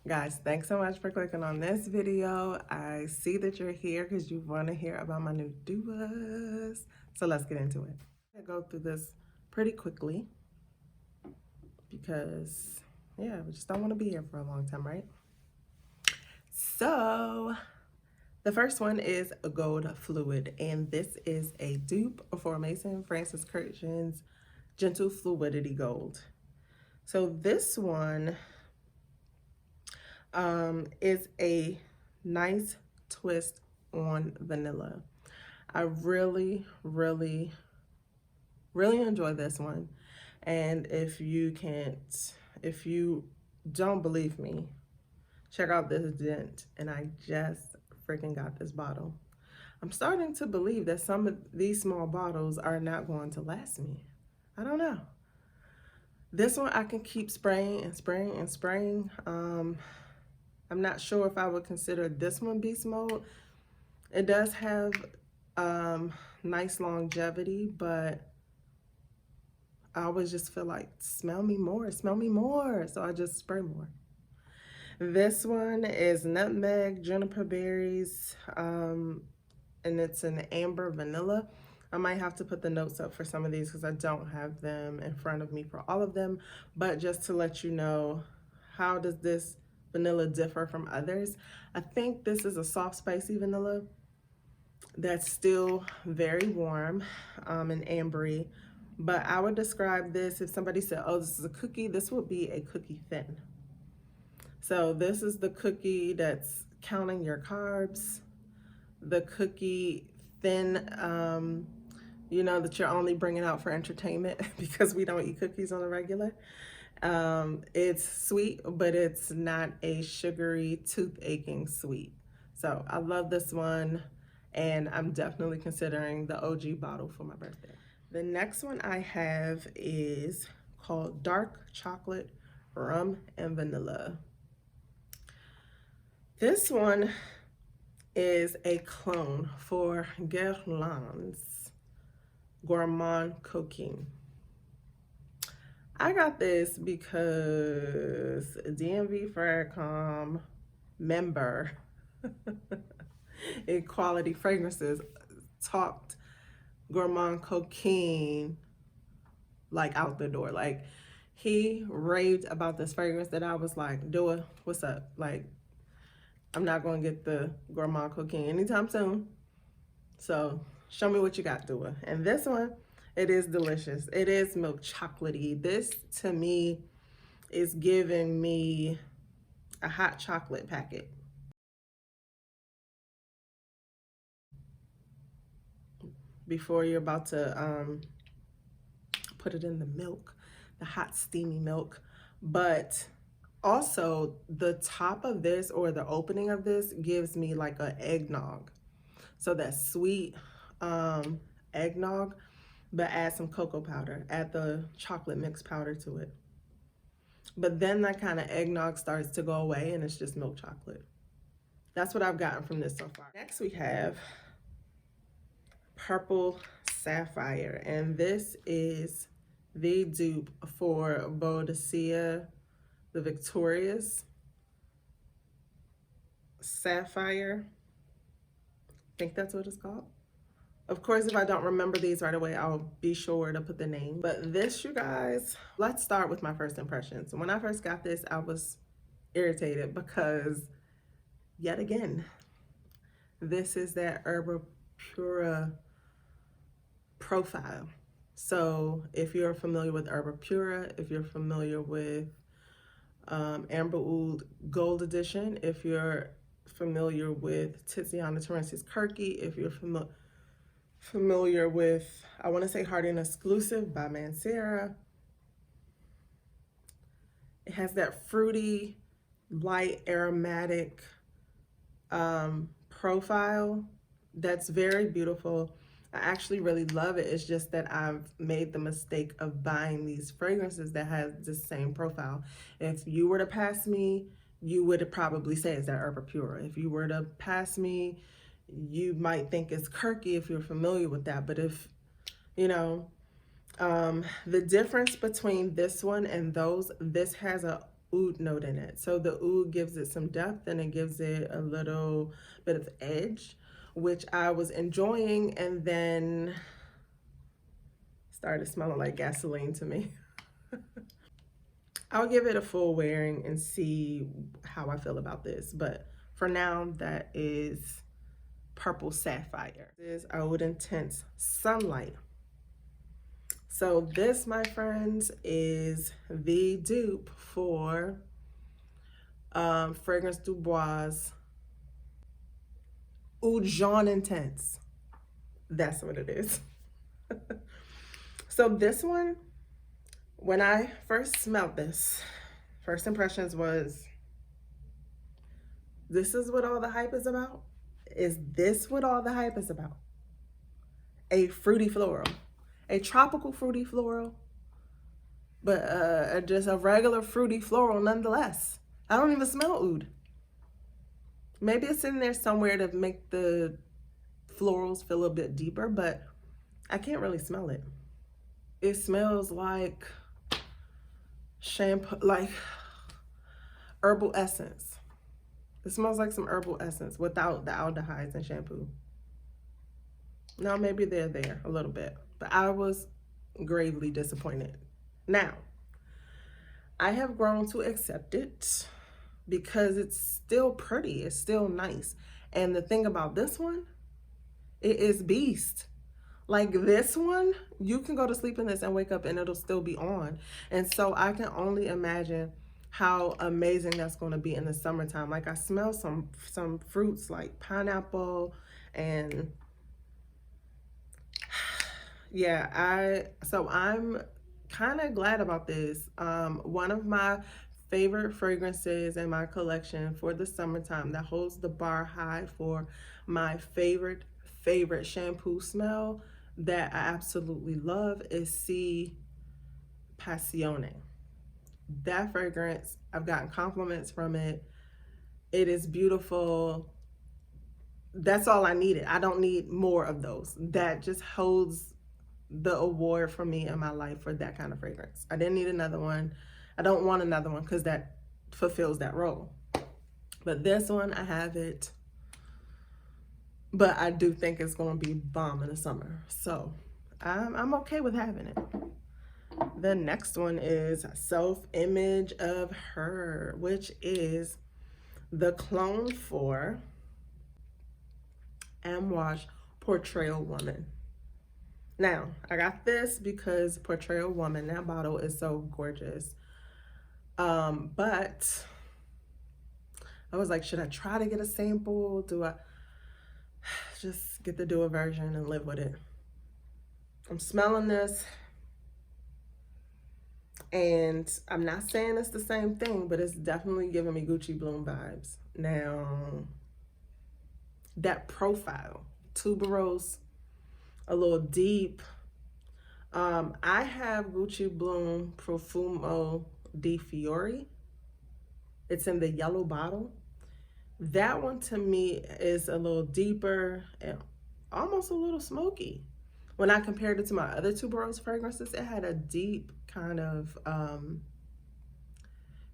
Guys, thanks so much for clicking on this video. I see that you're here because you want to hear about my new duos. So let's get into it. I'm going to go through this pretty quickly because, yeah, we just don't want to be here for a long time, right? So the first one is a Gold Fluid, and this is a dupe for Mason Francis Kurkdjian's Gentle Fluidity Gold. So this one is a nice twist on vanilla. I really enjoy this one. And if you don't believe me, check out this dent. And I just freaking got this bottle. I'm starting to believe that some of these small bottles are not going to last me. I don't know. This one I can keep spraying and spraying and spraying. I'm not sure if I would consider this one beast mode. It does have nice longevity, but I always just feel like, smell me more, so I just spray more. This one is nutmeg, juniper berries, and it's an amber vanilla. I might have to put the notes up for some of these because I don't have them in front of me for all of them, but just to let you know, how does this vanilla differ from others? I think this is a soft spicy vanilla that's still very warm and ambery, but I would describe this, if somebody said, oh, this is a cookie, this would be a cookie thin. So this is the cookie that's counting your carbs, the cookie thin, you know, that you're only bringing out for entertainment because we don't eat cookies on the regular. It's sweet, but it's not a sugary, tooth aching sweet. So I love this one, and I'm definitely considering the OG bottle for my birthday. The next one I have is called Dark Chocolate Rum and Vanilla. This one is a clone for Guerlain's Gourman Coquin. I got this because DMV Faricom member in Quality Fragrances talked Gourman Coquin like out the door. Like, he raved about this fragrance that I was like, Dua, what's up? Like, I'm not going to get the Gourman Coquin anytime soon. So show me what you got, Dua. And this one, it is delicious. It is milk chocolatey. This, to me, is giving me a hot chocolate packet. Before you're about to put it in the milk, the hot steamy milk. But also the top of this, or the opening of this, gives me like an eggnog. So that sweet eggnog, but add some cocoa powder, add the chocolate mix powder to it. But then that kind of eggnog starts to go away and it's just milk chocolate. That's what I've gotten from this so far. Next we have Purple Sapphire, and this is the dupe for Boadicea, the Victorious Sapphire. I think that's what it's called. Of course, if I don't remember these right away, I'll be sure to put the name. But this, you guys, let's start with my first impressions. When I first got this, I was irritated because, yet again, this is that Herba Pura profile. So if you're familiar with Herba Pura, if you're familiar with Amber Oud Gold Edition, if you're familiar with Tiziana Terence's Kirky, if you're familiar with, I want to say Hardin Exclusive by Mancera, it has that fruity, light, aromatic profile that's very beautiful. I actually really love it. It's just that I've made the mistake of buying these fragrances that have the same profile. If you were to pass me, you would probably say it's that Herba Pura. If you were to pass me, you might think it's Kirky if you're familiar with that. But if, you know, the difference between this one and those, this has a oud note in it. So the oud gives it some depth and it gives it a little bit of edge, which I was enjoying, and then started smelling like gasoline to me. I'll give it a full wearing and see how I feel about this. But for now, that is Purple Sapphire. This is Aoud Intense Sunlight. So this, my friends, is the dupe for Fragrance du Bois Oud Jaune Intense. That's what it is. So this one, when I first smelled this, first impressions was, this is what all the hype is about? Is this what all the hype is about? A fruity floral, a tropical fruity floral, but just a regular fruity floral nonetheless. I don't even smell oud. Maybe it's in there somewhere to make the florals feel a bit deeper, but I can't really smell it. It smells like shampoo, like herbal essence. It smells like some herbal essence without the aldehydes and shampoo. Now, maybe they're there a little bit, but I was gravely disappointed. Now, I have grown to accept it because it's still pretty. It's still nice. And the thing about this one, it is beast. Like this one, you can go to sleep in this and wake up and it'll still be on. And so I can only imagine how amazing that's going to be in the summertime. Like I smell some fruits like pineapple and yeah, I'm kind of glad about this. One of my favorite fragrances in my collection for the summertime that holds the bar high for my favorite shampoo smell that I absolutely love is C Passione. That fragrance, I've gotten compliments from it. It is beautiful. That's all I needed. I don't need more of those. That just holds the award for me in my life for that kind of fragrance. I didn't need another one. I don't want another one because that fulfills that role. But this one, I have it. But I do think it's going to be bomb in the summer. So I'm okay with having it. The next one is Self-Image of Her, which is the clone for Amouage Portrayal Woman. Now, I got this because Portrayal Woman, that bottle is so gorgeous. But I was like, should I try to get a sample? Do I just get the dual version and live with it? I'm smelling this, and I'm not saying it's the same thing, but it's definitely giving me Gucci Bloom vibes. Now, that profile, tuberose, a little deep. I have Gucci Bloom Profumo di Fiori. It's in the yellow bottle. That one to me is a little deeper and almost a little smoky. When I compared it to my other tuberose fragrances, it had a deep kind of,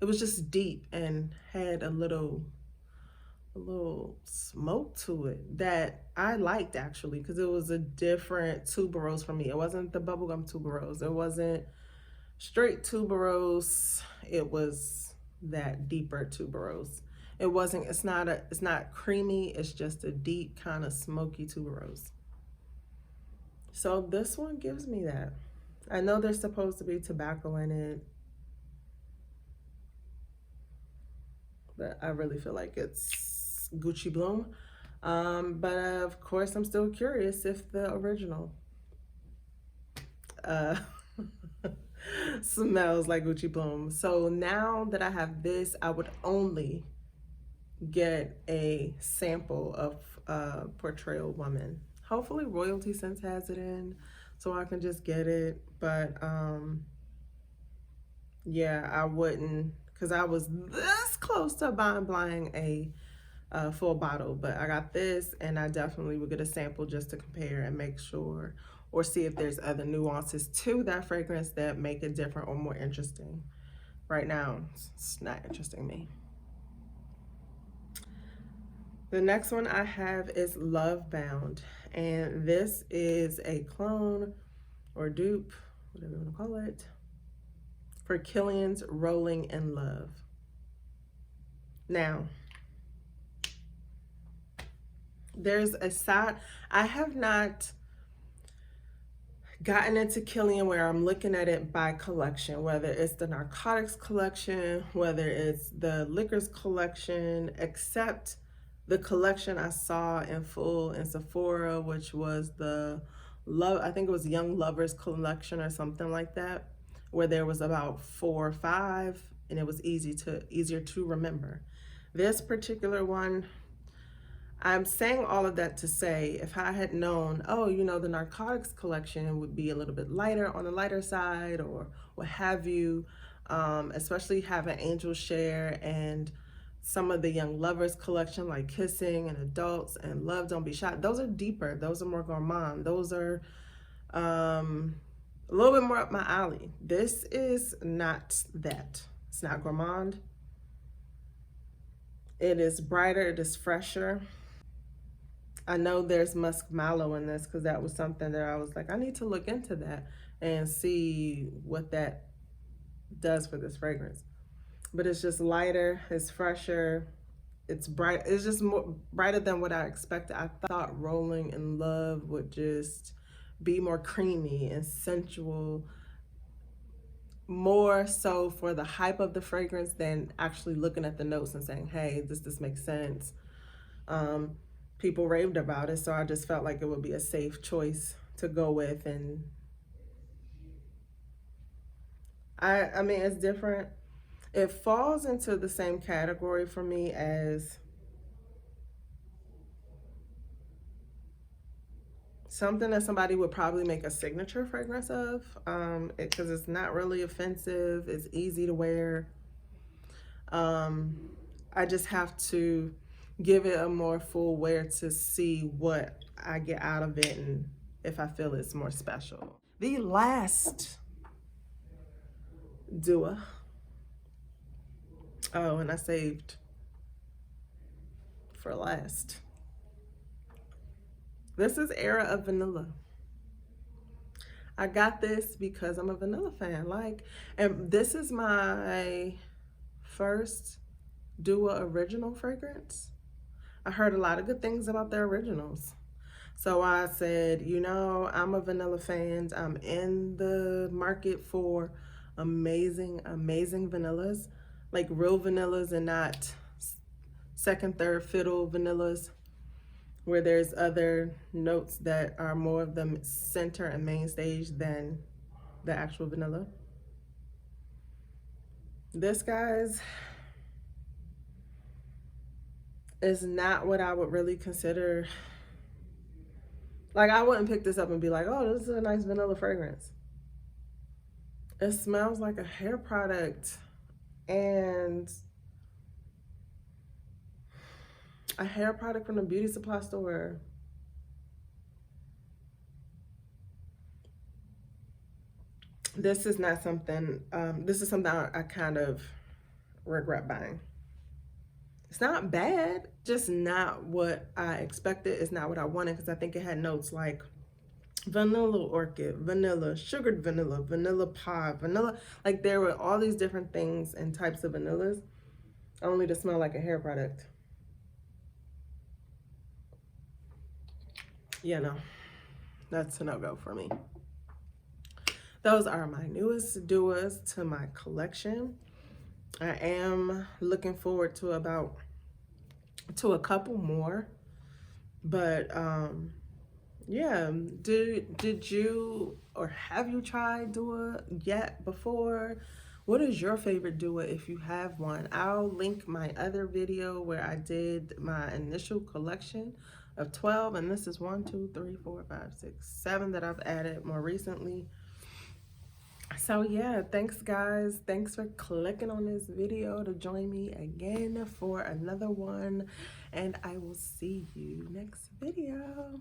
it was just deep and had a little smoke to it that I liked actually, because it was a different tuberose for me. It wasn't the bubblegum tuberose. It wasn't straight tuberose. It was that deeper tuberose. It's not creamy. It's just a deep kind of smoky tuberose. So this one gives me that. I know there's supposed to be tobacco in it, but I really feel like it's Gucci Bloom. But of course, I'm still curious if the original smells like Gucci Bloom. So now that I have this, I would only get a sample of Portrayal Woman. Hopefully Royalty Scents has it in so I can just get it. But yeah, I wouldn't, because I was this close to buying a full bottle, but I got this, and I definitely would get a sample just to compare and make sure, or see if there's other nuances to that fragrance that make it different or more interesting. right now. It's not interesting me. The next one I have is Lovebound, and this is a clone or dupe, whatever you want to call it, for Kilian's Rolling in Love. Now, there's a side, I have not gotten into Kilian where I'm looking at it by collection, whether it's the narcotics collection, whether it's the liquors collection, except the collection I saw in full in Sephora, which was the I think it was Young Lovers collection or something like that, where there was about 4 or 5 and it was easier to remember. This particular one, I'm saying all of that to say, if I had known, oh, you know, the narcotics collection would be a little bit lighter, on the lighter side, or what have you, especially having Angel Share and some of the Young Lovers collection, like Kissing and Adults and Love Don't Be Shot, those are deeper. Those are more gourmand. Those are a little bit more up my alley. This is not that. It's not gourmand. It is brighter. It is fresher. I know there's musk mallow in this because that was something that I was like, I need to look into that and see what that does for this fragrance. But it's just lighter, it's fresher, it's bright. It's just more brighter than what I expected. I thought Rolling in Love would just be more creamy and sensual, more so for the hype of the fragrance than actually looking at the notes and saying, hey, this makes sense. People raved about it, so I just felt like it would be a safe choice to go with. And I mean, it's different. It falls into the same category for me as something that somebody would probably make a signature fragrance of, because it's not really offensive, it's easy to wear. I just have to give it a more full wear to see what I get out of it and if I feel it's more special. The last Dua. Oh, and I saved for last. This is Era of Vanilla. I got this because I'm a vanilla fan. And this is my first Dua original fragrance. I heard a lot of good things about their originals. So I said, you know, I'm a vanilla fan. I'm in the market for amazing, amazing vanillas, like real vanillas and not second, third fiddle vanillas, where there's other notes that are more of the center and main stage than the actual vanilla. This, guys, is not what I would really consider. Like, I wouldn't pick this up and be like, oh, this is a nice vanilla fragrance. It smells like a hair product and a hair product from a beauty supply store. This is not something, this is something I kind of regret buying. It's not bad, just not what I expected. It's not what I wanted, because I think it had notes like vanilla orchid, vanilla, sugared vanilla, vanilla pie, vanilla. Like, there were all these different things and types of vanillas, only to smell like a hair product. You know, that's a no-go for me. Those are my newest Duas to my collection. I am looking forward to a couple more, but yeah. Did you or have you tried Dua yet before? What is your favorite Dua if you have one? I'll link my other video where I did my initial collection of 12, and this is 1, 2, 3, 4, 5, 6, 7 that I've added more recently. So yeah, thanks guys. Thanks for clicking on this video to join me again for another one, and I will see you next video.